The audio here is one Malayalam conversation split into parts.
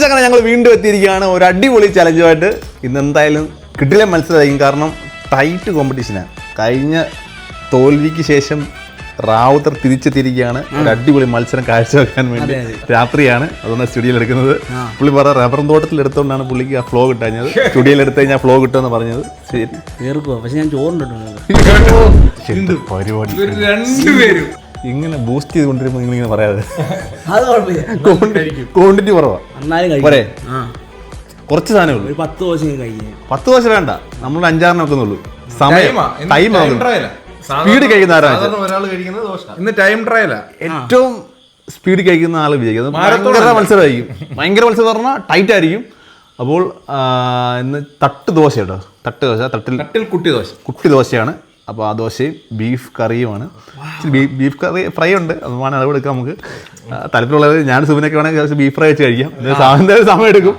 അങ്ങനെ ഞങ്ങൾ വീണ്ടും എത്തിയിരിക്കുകയാണ് ഒരു അടിപൊളി ചലഞ്ചുമായിട്ട്. ഇന്ന് എന്തായാലും കിട്ടില്ല മത്സരമായിരിക്കും, കാരണം ടൈറ്റ് കോമ്പറ്റീഷനാണ്. കഴിഞ്ഞ തോൽവിക്ക് ശേഷം റാവുത്തർ തിരിച്ചെത്തിയിരിക്കുകയാണ് ഒരു അടിപൊളി മത്സരം കാഴ്ചവെക്കാൻ വേണ്ടി. രാത്രിയാണ്, അതുകൊണ്ട് സ്റ്റുഡിയോയിൽ എടുക്കുന്നത്. പുള്ളി പറഞ്ഞ റബ്ബർ തോട്ടത്തിൽ എടുത്തുകൊണ്ടാണ് പുള്ളിക്ക് ആ ഫ്ലോ കിട്ടാഞ്ഞത്. സ്റ്റുഡിയോയിൽ എടുത്തു കഴിഞ്ഞാൽ ഫ്ലോ കിട്ടുമെന്ന് പറഞ്ഞത്. ശരി, പക്ഷെ ഞാൻ ചോറുണ്ടോ പരിപാടി ഇങ്ങനെ ബൂസ്റ്റ് ചെയ്തുകൊണ്ടിരുമ്പോൾ നിങ്ങളിങ്ങനെ പറയാതെ. ക്വാണ്ടിറ്റി കുറവാണ്, പോരെ? കുറച്ച് സാധനമേ ഉള്ളൂ. 10 ദോശ വേണ്ട, നമ്മൾ 5-6 വെക്കുന്നുള്ളൂ. സമയം ടൈം സ്പീഡ് കഴിക്കുന്ന ആരാണ് ഇന്ന് ടൈം ട്രയലാ. ഏറ്റവും സ്പീഡ് കഴിക്കുന്ന ആൾ വിജയിക്കുന്നത്. മത്സരമായിരിക്കും, ഭയങ്കര മത്സരം പറഞ്ഞാൽ ടൈറ്റ് ആയിരിക്കും. അപ്പോൾ ഇന്ന് തട്ട് ദോശ കേട്ടോ, തട്ടിൽ കുട്ടി ദോശയാണ്. അപ്പോൾ ആ ദോശയും ബീഫ് കറിയുമാണ്. ബീഫ് കറി ഫ്രൈ ഉണ്ട്, അതുമാണ് അളവ് എടുക്കാം നമുക്ക്. താല്പര്യമുള്ളത് ഞാൻ സുബിനൊക്കെ വേണമെങ്കിൽ ബീഫ് ഫ്രൈ വെച്ച് കഴിക്കാം. സമയം എടുക്കും.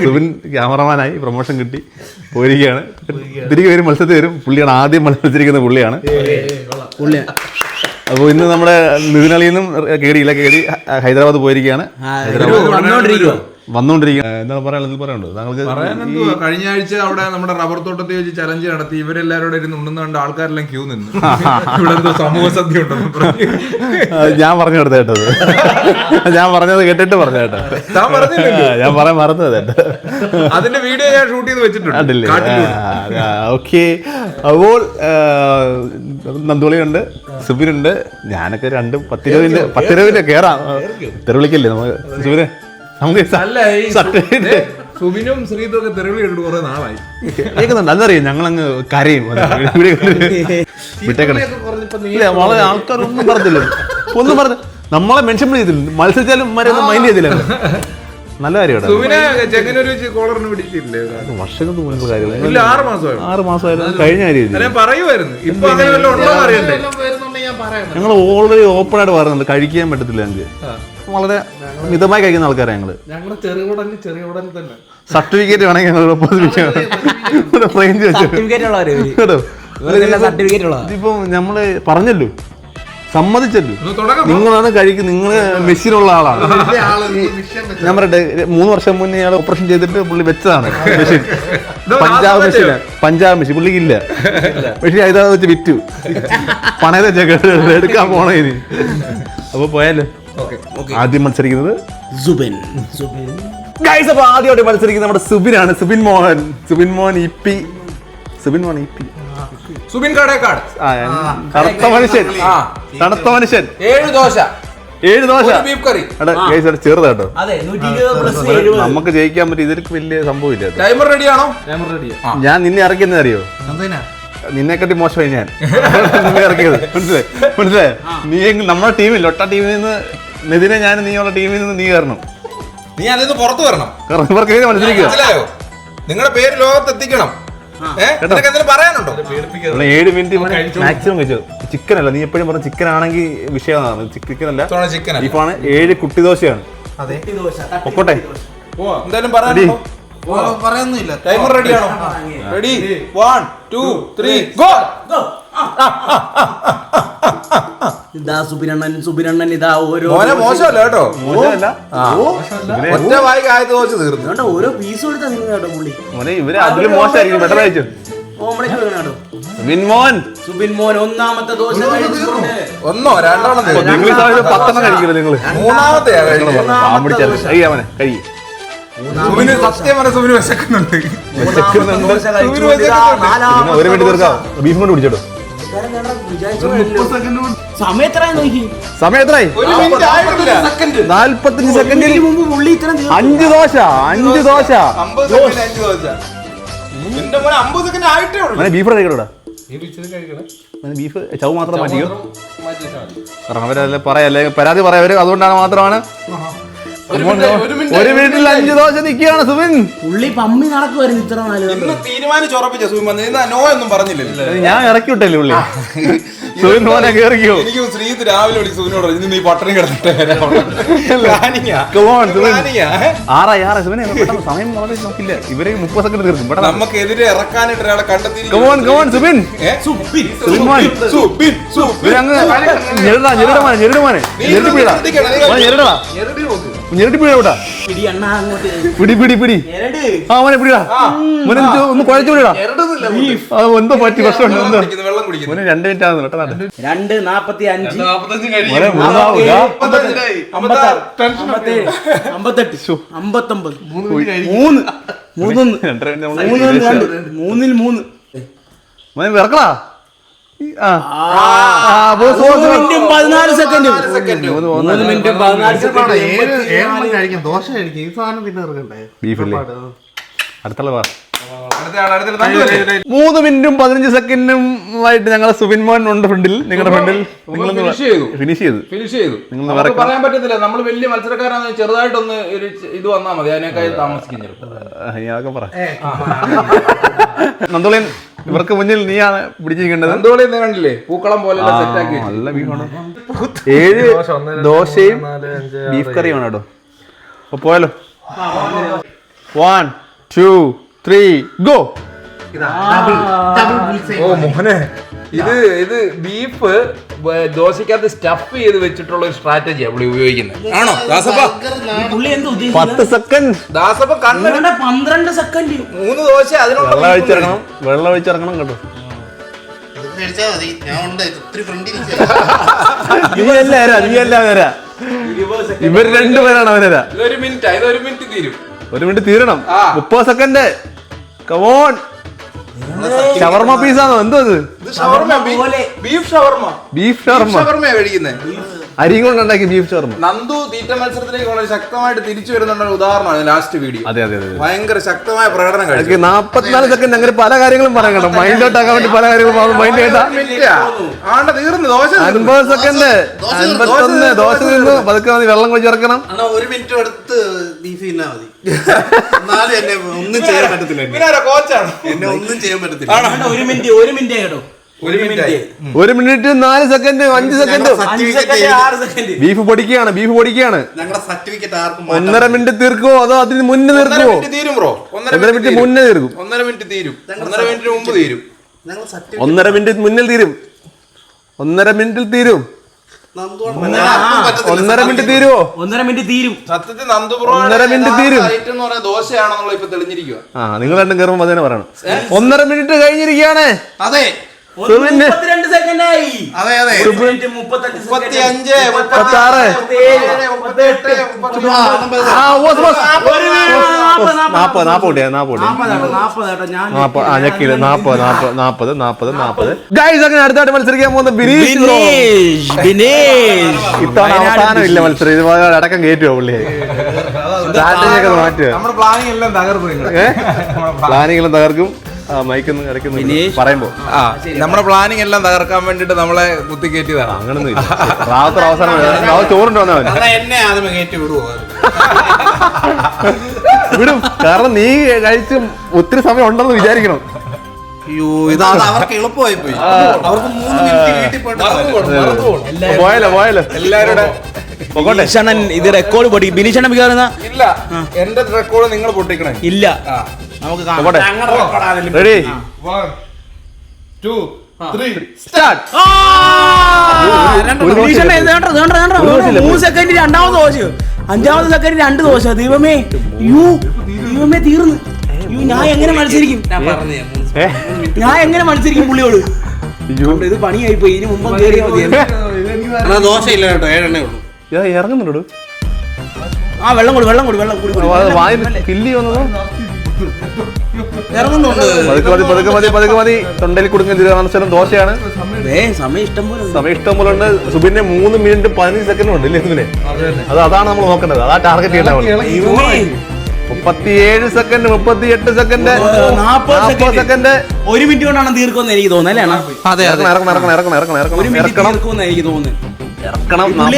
സുബിൻ ക്യാമറമാനായി പ്രൊമോഷൻ കിട്ടി പോയിരിക്കുകയാണ്. തിരികെ വരും, മത്സരത്തിൽ വരും. പുള്ളിയാണ് ആദ്യം മത്സരിക്കുന്ന പുള്ളിയാണ്. അപ്പോൾ ഇന്ന് നമ്മുടെ നിതിനളിയിൽ നിന്നും കേടിയില്ല, കേടി ഹൈദരാബാദ് പോയിരിക്കുകയാണ്. വന്നുകൊണ്ടിരിക്കുക. എന്താണ് പറയാനുണ്ടോ താങ്കൾക്ക്? കഴിഞ്ഞ ആഴ്ച അവിടെ നമ്മുടെ റബ്ബർ തോട്ടത്തിൽ വെച്ച് ചലഞ്ച് നടത്തി. ഇവരെല്ലാവരും ഇരുന്ന് ഉണ്ടെന്ന് കണ്ട് ആൾക്കാരെല്ലാം ക്യൂ നിന്ന് ഇവിടെ എന്തോ സമൂഹ സദ്യ ഉണ്ടെന്ന് ഞാൻ പറഞ്ഞു കൊടുത്ത കേട്ടത്. ഞാൻ പറഞ്ഞത് കേട്ടിട്ട് പറഞ്ഞ കേട്ടോ. ഞാൻ പറയാൻ മറന്നത് കേട്ടോ. അതിന്റെ വീഡിയോ ഞാൻ ഷൂട്ട് ചെയ്ത് വെച്ചിട്ടുണ്ട്. ഓക്കെ. അപ്പോൾ നന്ദോളിയുണ്ട്, സുബിനുണ്ട്, ഞാനൊക്കെ 10-20 കയറാം. തെരുവിളിക്കല്ലേ നമുക്ക് സുബിനെ? സുബിനും ശ്രീതും ഒക്കെ തെരുവിളി ഇട്ടിട്ട് കുറെ നാളായി കേൾക്കുന്നുണ്ട്. അതറിയാം, ഞങ്ങളങ്ങ് കരയും. വളരെ ആൾക്കാരൊന്നും പറഞ്ഞില്ല, ഒന്നും പറഞ്ഞു നമ്മളെ മെൻഷൻ ചെയ്തില്ല. മത്സരിച്ചാലും മൈൻഡ് ചെയ്തില്ല. നല്ല കാര്യമാണ്. വർഷങ്ങൾക്ക് മുൻപ് കാര്യമില്ല, 6 മാസമായിരുന്നു കഴിഞ്ഞ കാര്യം. ഞങ്ങൾ ഓൾറെഡി ഓപ്പൺ ആയിട്ട് പറയുന്നുണ്ട്, കഴിക്കാൻ പറ്റത്തില്ല ഞങ്ങൾക്ക്. വളരെ മിതമായി കഴിക്കുന്ന ആൾക്കാരാണ് ഞങ്ങള്. സർട്ടിഫിക്കറ്റ് വേണമെങ്കിൽ ഞങ്ങൾ ഇതിപ്പോ നമ്മള് പറഞ്ഞല്ലോ, സമ്മതിച്ചല്ലോ, നിങ്ങളാണ് കഴിക്കുന്നത്, നിങ്ങള് മെഷീനുള്ള ആളാണ്. ഞാൻ പറയട്ടെ, 3 വർഷം മുന്നേ ഇയാൾ ഓപ്പറേഷൻ ചെയ്തിട്ട് പുള്ളി വെച്ചതാണ് മെഷീൻ. പഞ്ചാബ് മെഷീൻ പുള്ളിക്ക് ഇല്ല. മെഷീൻ ഹൈദരാബാദ് വെച്ച് വിറ്റു. പണയത്തെ എടുക്കാൻ പോണ ഇനി. അപ്പൊ പോയാലോ? ആദ്യം മത്സരിക്കുന്നത് ഗൈസ്. അപ്പൊ ആദ്യമായിട്ട് മത്സരിക്കുന്നത് നമ്മുടെ സുബിനാണ്. സുബിൻ മോഹൻ ഇപ്പി. സുബിൻ കടേക്കാട്. തണുത്ത മനുഷ്യൻ. 7 ദോശ ബീഫ് കറി. ചെറുതാട്ടോ, നമുക്ക് ജയിക്കാൻ പറ്റും. ഇതിലേക്ക് വലിയ സംഭവമില്ല. ടൈമർ റെഡിയാണോ? ഞാൻ നിന്നെ ഇറക്കിയെന്ന് അറിയോ? നിന്നെക്കാട്ടി മോശമായി ഞാൻ ഇറക്കിയത്. മനസ്സിലായി? നീ നമ്മുടെ ടീമിൽ ഒട്ട ടീമിൽ നിന്ന് നിതിനെ, ഞാൻ നീയുള്ള ടീമിൽ നിന്ന് നീ കയറണം. നീ അതിൽ പുറത്തു വരണം. മനസ്സിലായോ? നിങ്ങളുടെ പേര് ലോകത്ത് എത്തിക്കണം. പറയാനുണ്ടോ? 7 മിനിറ്റ് മാക്സിമം കഴിച്ചു. ചിക്കൻ അല്ല, നീ എപ്പോഴും പറഞ്ഞ ചിക്കൻ ആണെങ്കിൽ വിഷയമാണ്. ചിക്കൻ അല്ല, ബീഫാണ്. 7 കുട്ടി ദോശയാണ്. പൊക്കോട്ടെ. എന്തായാലും പറയാനൊന്നുമില്ല. ടൈമർ റെഡിയാണോ? Ready 1 2 3 go. സുബിനണ്ണൻ ഇതാ ഓരോ മോശമല്ല കേട്ടോ, ഒറ്റ വായിക്ക് ആദ്യത്തെ ദോശ തീർന്നു. ഓരോ പീസ് കൊടുത്താ നിങ്ങൾ കേട്ടോ പുള്ളി. ഇവര് അതിലും മോശമായിരിക്കും. ബെറ്റർ അയച്ചു സുബിൻ മോൻ ഒന്നാമത്തെ ദോശ ഒന്നോ രണ്ടെണ്ണം 10 കഴിക്കില്ല നിങ്ങള്. മൂന്നാമത്തെ കഴിയും. സത്യം പറഞ്ഞ സുബിന് വിശക്കുന്നുണ്ട്. 1 മിനിറ്റ് തീർക്കാം. ബീഫ് കൊണ്ട് പിടിച്ചോട്ടോ. സമയം എത്രയായി? 45 സെക്കൻഡിൽ 5 ദോശ. ബീഫ് കഴിക്കണോടാ. ബീഫ് ചവ് മാത്രം മാറ്റിയോ? കാരണം അവരല്ലേ പറയല്ലേ, പരാതി പറയാം. അതുകൊണ്ടാണ് മാത്രമാണ്. 1 മിനിറ്റിൽ 5 ദോശ നിൽക്കുകയാണ് സുബിൻ. പുള്ളി പമ്മി നടക്കുമായിരുന്നു ഇത്ര നാല്. തീരുമാനിച്ചുറപ്പിച്ച സുബിൻ നോ ഒന്നും പറഞ്ഞില്ലല്ലോ. ഞാൻ ഇറക്കി വിട്ടല്ലേ പുള്ളി. സുബിൻ മോനെ കേറിക്കോ. എനിക്ക് ശ്രീത് രാവിലെ വിളിച്ച് സുബിനോട് ഇന്ന് നീ പട്ടണി കിടന്നിട്ട് സമയം വളരെ നോക്കില്ല. ഇവരെ 30 സെക്കൻഡ് തീർക്കും. നമുക്കെതിരെ ഇറക്കാനായിട്ട് ഒരാളെ കണ്ടെത്തി. ഞെരടാ ഞെരട്ടി പിടി വിടാ. പിടി അണ്ണാ അങ്ങോട്ട്. പിടി പിടി പിടി. ഞെരട്. ആ മോനെ പിടിടാ. മോനെ ഒന്ന് കുഴച്ചു വിടാ. എന്തോ പറ്റി പ്രശ്നമുണ്ട്. എന്തോ വെള്ളം കുടിക്കുന്നു. മോനെ 2 മിനിറ്റ് ആകുന്നു കേട്ടോ. 2:45. മോനെ 3 58 59 3 മോനെ വിറക്കടാ. ആ 3 മിനിറ്റും 14 സെക്കൻഡും. 3 മിനിറ്റും 14 സെക്കൻഡും. കഴിക്കാം, ദോശ കഴിക്കാം. ഈ സാധനം പിന്നെ ഇറങ്ങണ്ടേ? ബീഫല്ലേ അടുത്തുള്ള പറ. അടുത്ത ആൾ, അടുത്ത ആൾ. 3 മിനിറ്റും 15 സെക്കൻഡും ആയിട്ട് ഞങ്ങളെ സുബിൻ മോൻ ഉണ്ട് ഫ്രണ്ടിൽ. നിങ്ങളുടെ ഫ്രണ്ടിൽ ഫിനിഷ് ചെയ്തു. ഫിനിഷ് ചെയ്തു. നമുക്ക് പറയാൻ പറ്റത്തില്ല, നമ്മൾ വലിയ മത്സരക്കാരാണ്. ചെറുതായിട്ടൊന്ന് ഒരു ഇത് വന്നാൽ മതി, അതിനേക്കാൾ താമസിക്കുന്നു. ഞാനൊക്കെ പറ. നന്ദോളിയൻ ഇവർക്ക് മുന്നിൽ നീയാണ് പിടിച്ചിരിക്കേണ്ടത്. എന്തോളി കണ്ടില്ലേ, പൂക്കളം പോലെ സെറ്റ് ആക്കി. നല്ല ബീഫാണ്. 7 ദോശയും ബീഫ് കറിയാണ് കേട്ടോ. അപ്പൊ പോയാലോ. 1 2 3 ഗോ. ഓ മോനെ, ഇത് ബീഫ് ദോശക്കകത്ത് സ്റ്റഫ് ചെയ്ത് വെച്ചിട്ടുള്ള ഒരു സ്ട്രാറ്റജിയാണ് പുള്ളി ഉപയോഗിക്കുന്നത്. ആണോ ദാസപ്പ? പുള്ളി എന്താ 10 സെക്കൻഡ് ദാസപ്പ കണ്ണ് 12 സെക്കൻഡ്. 3 ദോശ അതിനുള്ള വെള്ളം ഒഴിച്ചിറങ്ങണം കേട്ടോ. കഴിച്ചാൽ മതി. ഞാൻ ഉണ്ട് ഇത്തിരി ഫ്രണ്ടിൽ ഇവർ 2 പേരാണ് അവനരാ. ഇതൊരു മിനിറ്റ് തീരും. 1 മിനിറ്റ് തീരണം. 30 സെക്കൻഡ്. കമോൺ. ഷവർമ പീസാണോ എന്തോ ഇത്? ബീഫ് ഷവർമ കഴിക്കുന്നത്. അരിയും കൊണ്ട് ഉണ്ടാക്കി ബീഫ് ഷവർമ. നന്ദു തീറ്റ മത്സരത്തിലേക്ക് വളരെ ശക്തമായിട്ട് തിരിച്ചു വരുന്നുണ്ട്. ഉദാഹരണമാണ് ലാസ്റ്റ് വീഡിയോ. അതെ. ഭയങ്കര ശക്തമായ പ്രകടനം കഴിച്ചു. 44 സെക്കൻഡ് അങ്ങനെ പല കാര്യങ്ങളും പറയാൻ കേട്ടോ. മൈൻഡ് ഔട്ട് ആക്കാൻ വേണ്ടി പല കാര്യങ്ങളും മൈൻഡ് കേട്ടാ. തീർന്നു ദോശ. 50 സെക്കൻഡ്. 51 ദോശ നിന്ന് പതുക്കെ മതി. വെള്ളം കുഴിച്ചിറക്കണം. 1 മിനിറ്റ് എടുത്ത് ബീഫ് തിന്നാ മതി. എന്നാലും എന്നെ ഒന്നും ചെയ്യാൻ പറ്റത്തില്ല. കോച്ചാണ്. എന്നെ ഒന്നും ചെയ്യാൻ പറ്റത്തില്ല. 1 മിനിറ്റ് കേട്ടോ. 1 minute 1 minute 4 second 5 second. 5 second 6 second. Beef പൊടിക്കുകയാണ്. ഞങ്ങളുടെ സർട്ടിഫിക്കറ്റ് ആർക്കും 1.5 മിനിറ്റ് തീർക്കുമോ അതോ അതിന് മുന്നേ തീർക്കുമോ? തീരും ബ്രോ. 1.5 മിനിറ്റ് മുന്നേ തീർക്കും. 1.5 മിനിറ്റ് തീരും. 1.5 മിനിറ്റ് മുമ്പ് തീരും. ഞങ്ങൾ 1.5 മിനിറ്റ് മുന്നിൽ തീരും. 1.5 മിനിറ്റിൽ തീരും. 1.5 മിനിറ്റ് തീരുമോ? 1.5 മിനിറ്റ് തീരും. സത്യത്തിൽ നന്ദു ബ്രോ 1.5 മിനിറ്റ് തീരും. ദോശയാണെന്നുള്ള ഇപ്പൊ തെളിഞ്ഞിരിക്കുക. നിങ്ങൾ രണ്ടും കയറുമ്പോൾ അതന്നെ പറയണം. 1.5 മിനിറ്റ് കഴിഞ്ഞിരിക്കുകയാണ്. അതെ 32 സെക്കൻഡായി. അതെ 1 മിനിറ്റ് 35 35 36 അടുത്തായിട്ട് മത്സരിക്കാൻ പോകുന്ന ഇത്തവണ അവസാനം ഇല്ല മത്സരം. ഇത് അടക്കം കയറ്റുമോ പുള്ളിയെ? സ്ട്രാറ്റജി ഒക്കെ മാറ്റുക. നമ്മുടെ പ്ലാനിങ് എല്ലാം തകർക്കും. പ്ലാനിങ് എല്ലാം തകർക്കും. മൈക്കൊന്നും ഇടയ്ക്കൊന്നും പറയുമ്പോ നമ്മുടെ പ്ലാനിങ് എല്ലാം തകർക്കാൻ വേണ്ടിട്ട് നമ്മളെ കുത്തി കയറ്റിയതാണ്. അങ്ങനൊന്നും ഇല്ല. റാവത്തർ അവസാനം ചോറുണ്ട് വന്നവൻ എന്നെ ആദ്യമേ കയറ്റി വിടുവോ? വിടും. കാരണം നീ കഴിച്ച് ഒത്തിരി സമയം ഉണ്ടെന്ന് വിചാരിക്കണം. അയ്യോ ഇത് അവർക്ക് എളുപ്പമായി പോയി. അവർക്ക് 3 മിനിറ്റ് വീട്ടിൽ പോയിട്ട് പോയാലോ എല്ലാവരുടെ ബിനീഷണ്ണൻ ഇത് റെക്കോർഡ് പൊട്ടി. ബിനീഷണ്ണൻ മിക്കവാറും ഇല്ല, എന്റെ റെക്കോർഡ് നിങ്ങൾ പൊട്ടിക്കണേ. ഇല്ല. നമുക്ക് റെഡി 1 2 3 സ്റ്റാർട്ട്. 3 സെക്കൻഡ് രണ്ടാമത് ദോശ, 5ാമത് സെക്കൻഡ് 2 ദോശ. ദൈവമേ തീർന്നു. ഞാൻ എങ്ങനെ മത്സരിക്കും? പുള്ളിയോട്? ഇത് പണിയായി പോയി. ഇനി മുമ്പ് കയറിയാ മതി. ദോശ ഇല്ല കേട്ടോ, 7 എണ്ണേ ഉള്ളൂ. ഇറങ്ങുന്നുണ്ടോ? വെള്ളം കൂടി കില്ലി വന്നതോ? ഇറങ്ങുന്നുണ്ട്. പതുക്കെ മതി. തൊണ്ടയിൽ കുടുങ്ങുന്ന ദോശയാണ്. സമയം ഇഷ്ടം പോലെ ഉണ്ട്. സുബിന്റെ 3 മിനിറ്റ് 15 സെക്കൻഡ് ഉണ്ട് ഇല്ലേ ഇതിനെ? അതാണ് നമ്മൾ നോക്കേണ്ടത്. അതാ ടാർഗറ്റ് ചെയ്യേണ്ടത്. 37 സെക്കൻഡ് 38 സെക്കൻഡ് 40 സെക്കൻഡ്. 1 മിനിറ്റ് കൊണ്ടാണ് തീർക്കുമെന്ന് എനിക്ക് തോന്നുന്നത്.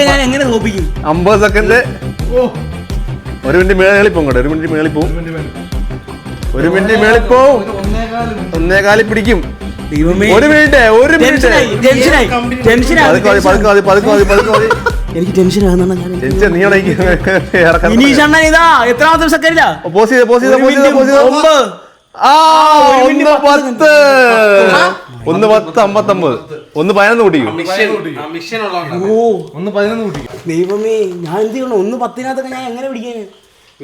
ഞാൻ എങ്ങനെ തോപ്പിക്കും? 50 സെക്കൻഡ്. 1 മിനിറ്റ് മേളിൽ പോകും. 1 മിനിറ്റ് മേളിൽ പോവും. 1 മിനിറ്റ് മേളിൽ പോവും. 1.25 പിടിക്കും. 1 മിനിറ്റ് എനിക്ക് ടെൻഷൻ ആകുന്ന എത്രാമത്തെ സെക്കൻഡിലാ? 9 10 1:10:59 1:11 കൂട്ടിക്കും. മിഷൻ ഉള്ളതുകൊണ്ട് ഓ 1:11 കൂട്ടിക്കും. ദൈവമേ, ഞാൻ എന്ത് ചെയ്യണം? 1:10 ഞാൻ എങ്ങനെ പിടിക്കാൻ?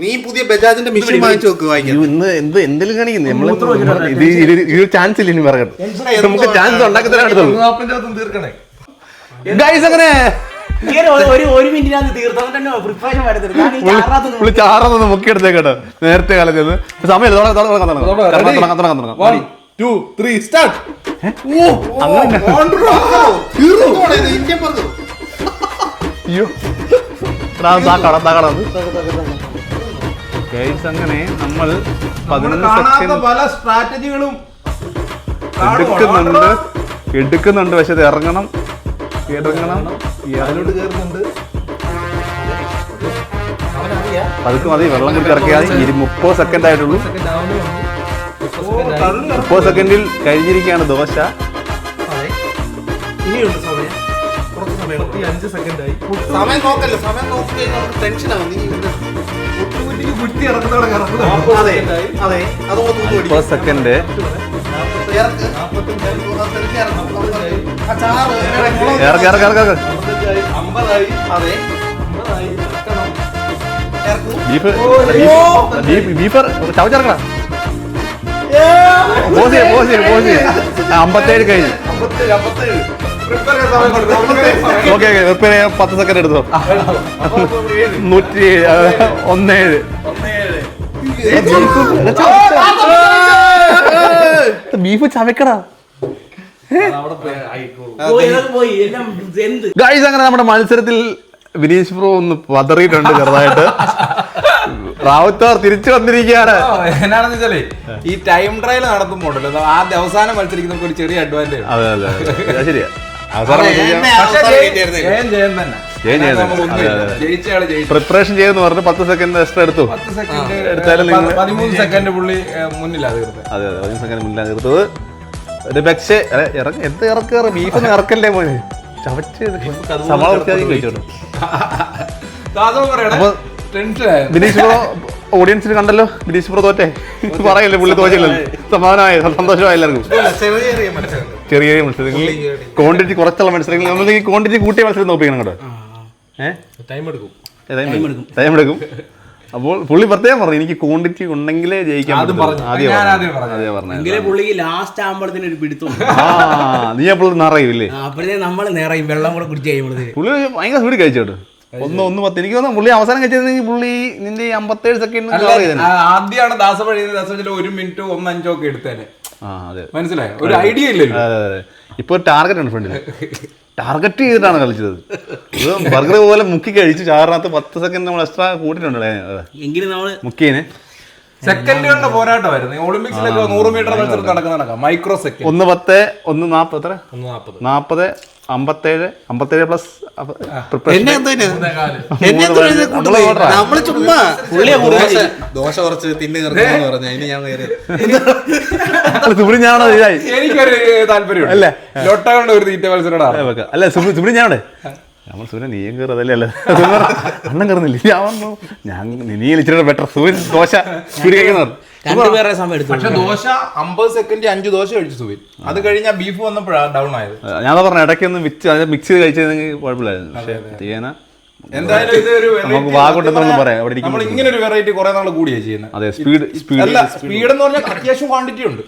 നീ പുതിയ ബജാജിന്റെ മിഷൻ വാങ്ങിച്ചു നോക്ക് വാങ്ങിക്കാം. ഇന്ന് എന്തെങ്കിലും കാണിക്കുന്നു നമ്മള് ചാൻസ് ഇല്ല ഇനി പറയാം. നമുക്ക് ചാൻസ് ഉണ്ടാക്കി തരാൻ എടുത്തുള്ളൂ. 1:45 തീർക്കണേ. ഗൈസ് അങ്ങനെ ഒരു മിനിറ്റിനകത്ത് തീർത്തവൻ തന്നെ പ്രിപ്പറേഷൻ വരത്തില്ല. ഞാൻ ഈ ചാറാത്തൊന്നും പുള്ളി ചാറൊന്ന് മുക്കിയെടുത്തേക്കട്ടോ നേരത്തെ കാലത്ത് നിന്ന്. സമയം 1, 2, 3 സ്റ്റാർട്ട്. ഇന്ത്യൻ പറഞ്ഞു അയ്യോ ഗൈസ് അങ്ങനെ നമ്മൾ 11 സെക്കൻഡ് പല സ്ട്രാറ്റജികളും എടുക്കുന്നുണ്ട്. പക്ഷെ അത് ഇറങ്ങണം അതിലോട്ട് കയറുന്നുണ്ട്. പതുക്കെ മതി. വെള്ളം കുടിച്ച് ഇറക്കിയാൽ 30 സെക്കൻഡ് ആയിട്ടുള്ളൂ. 30 സെക്കൻഡിൽ കഴിഞ്ഞിരിക്കുകയാണ് ദോശ. ഇനിയുണ്ട് സമയം. 5 സെക്കൻഡായി. സമയം നോക്കല്ലേ, സമയം നോക്കി കഴിഞ്ഞാൽ നമുക്ക് ടെൻഷൻ ആവും. നീ കുറ്റി ഇറക്കുന്നവിടെ അതെ അതെ അതുകൊണ്ട് 30 സെക്കൻഡ് ഇറക്കി 50ആയി. അതെ ബീഫ് ചവച്ചിറക്കണം. പോസ് 57 കഴിഞ്ഞു. 57. പ്രിപ്പയർ ചെയ്യാൻ സമയം കൊടുത്തു. ഓക്കെ 10 സെക്കൻഡ് എടുത്തോ. 107 ബീഫ് ചവക്കടാ. പോയി എല്ലാം എന്ത് ഗൈസ് അങ്ങനെ നമ്മുടെ മത്സരത്തിൽ വിനീഷ് ബ്രോ ഒന്ന് പതറിയിട്ടുണ്ട് ചെറുതായിട്ട്. റാവുത്താർ തിരിച്ചു വന്നിരിക്കുകയാണ്. എന്നാണെന്ന് വെച്ചാലേ ഈ ടൈം ട്രയൽ നടത്തുമ്പോണ്ടല്ലോ ആദ്യ അവസാനം മത്സരിക്കുന്ന ഒരു ചെറിയ അഡ്വാൻറ്റേജ്. അതെ ശരിയാ. അവസാനം പ്രിപ്പറേഷൻ ചെയ്തെന്ന് പറഞ്ഞ് 10 സെക്കൻഡ് എക്സ്ട്രാ എടുത്തു. 13 സെക്കൻഡ് പുള്ളി മുന്നിലാണ് തീർത്തത്. അതെ 13 സെക്കൻഡ് മുന്നിലാണ് തീർത്തത്. ഒരു പക്ഷേ എന്ത് ഇറക്കാറ് ബീഫ് ഇറക്കല്ലേ മോനെ ചവച്ച് സവാള വൃത്തിയാക്കി കഴിച്ചോളൂ. അപ്പൊ ബിനീഷ് ബ്രോ ഓഡിയൻസിന് കണ്ടല്ലോ, ബിനീഷ് ബ്രോ തോറ്റേ പറയല്ലേ, പുള്ളി തോറ്റില്ലല്ലോ. സമാധാനമായ സന്തോഷമായി എല്ലാവർക്കും. ചെറിയ മത്സരങ്ങൾ ക്വാണ്ടിറ്റി കുറച്ചുള്ള മത്സരങ്ങൾ നമ്മൾ ഈ ക്വാണ്ടിറ്റി കൂട്ടിയ മത്സരം നോക്കിക്കണം കേട്ടോ. ടൈം എടുക്കും. അപ്പോൾ പുള്ളി പ്രത്യേകം പറഞ്ഞു എനിക്ക് ക്വാണ്ടിറ്റി ഉണ്ടെങ്കിലേ ജയിക്കാൻ എങ്കിലേ പുള്ളിക്ക് ലാസ്റ്റ് ആകുമ്പോഴത്തേന് ഒരു പിടുത്തം. നീ അപ്പോൾ നിറയില്ലേ? അപ്പോഴേ നമ്മൾ നിറയും വെള്ളം കൂടെ കുടിച്ച് കഴിയുമ്പോഴത്തേന്. പുള്ളി ഭയങ്കര സ്പീഡ് കഴിച്ചോട്ട് 1:10. എനിക്ക് തോന്നുന്നു പുള്ളി അവസാനം കഴിച്ചിരുന്നെങ്കിൽ പുള്ളി നിന്റെ 57 സെക്കൻഡ് ആദ്യമാണ് ദാസപ്പഴി 1 മിനിറ്റ് 1:05 ഒക്കെ എടുത്തേനെ. മനസ്സിലായോ? ഒരു ഐഡിയ ഇല്ലല്ലോ. ഇപ്പൊ ടാർഗറ്റ് ഉണ്ട് ഫ്രണ്ടില്. ടാർഗറ്റ് ചെയ്തിട്ടാണ് കളിച്ചത്. ബർഗർ പോലെ മുക്കി കഴിച്ചു. ചാറിനകത്ത് 10 സെക്കൻഡ് നമ്മൾ എക്സ്ട്രാ കൂട്ടിട്ടുണ്ടല്ലേ എങ്കിലും നമ്മള് മുക്കിയതിന്. സെക്കൻഡുകളുടെ പോരാട്ടമായിരുന്നു. ഒളിമ്പിക്സിലൊക്കെ 100 മീറ്റർ മത്സരം നടക്കാം. Micro second. 1:10 1:40 എത്ര 40 57 പ്ലസ് നമ്മള് ചുമ്മാ ദോശ കുറച്ച് തിന്നു കയറുന്നു പറഞ്ഞ അതിന് ഞാൻ സുബ്രിഞ്ഞാണോ ഇതായി. എനിക്കൊരു താല്പര്യം അല്ലേ ലൊട്ട കൊണ്ട് ഒരു തീറ്റ മത്സരം അല്ല സുബ്രിഞ്ഞാണോ നമ്മൾ സൂര്യൻ നീയും കയറതല്ലേ അല്ലേ അണ്ണം കയറുന്നില്ല. ഞാൻ നീ ഇച്ചിരി ബെറ്റർ സൂര്യൻ ദോശ സ്പീഡ് കഴിക്കുന്നത്. പക്ഷെ ദോശ 50 സെക്കൻഡ് 5 ദോശ കഴിച്ചു സൂര്യൻ. അത് കഴിഞ്ഞാൽ ബീഫ് വന്നപ്പോഴാണ് ഡൗൺ ആയത്. ഞാൻ പറഞ്ഞ ഇടയ്ക്ക് ഒന്ന് മിക്സ് ചെയ്ത് കഴിച്ചതെങ്കിൽ കുഴപ്പമില്ലായിരുന്നു. പക്ഷേ ചെയ്യാനാ എന്തായാലും ഇതൊരു നമ്മൾ ഇങ്ങനെ ഒരു വെറൈറ്റി കുറെ നാൾ കൂടിയാ ചെയ്യുന്നത്. അതെ സ്പീഡ് എന്ന് പറഞ്ഞാൽ അത്യാവശ്യം ക്വാണ്ടിറ്റി ഉണ്ട്.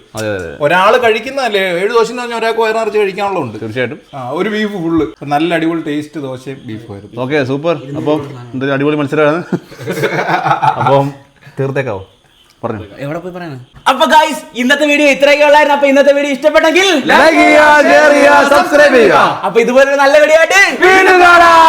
ഒരാള് കഴിക്കുന്നതല്ലേ 7 ദോശ എന്ന് പറഞ്ഞാൽ ഒരാൾക്ക് വയറിറച്ച് കഴിക്കാനുള്ള ഉണ്ട്. തീർച്ചയായിട്ടും ഒരു ബീഫ് ഫുള്ള് നല്ല അടിപൊളി ടേസ്റ്റ് ദോശയും ബീഫും ആയിരുന്നു. Okay super. അപ്പം എന്തൊരു അടിപൊളി മത്സരമാണ്. അപ്പം തീർത്തേക്കാവോ പറഞ്ഞു എവിടെ പോയി പറയണം. അപ്പൊ ഗൈസ് ഇന്നത്തെ വീഡിയോ ഇത്രയൊക്കെ ഉള്ളായിരുന്നു. അപ്പൊ ഇന്നത്തെ വീഡിയോ ഇഷ്ടപ്പെട്ടെങ്കിൽ ലൈക്ക് ചെയ്യുക, ഷെയർ ചെയ്യുക, സബ്സ്ക്രൈബ് ചെയ്യുക. അപ്പൊ ഇതുപോലെ നല്ല വീഡിയോ ആയിട്ട് വീണ്ടും കാണാം.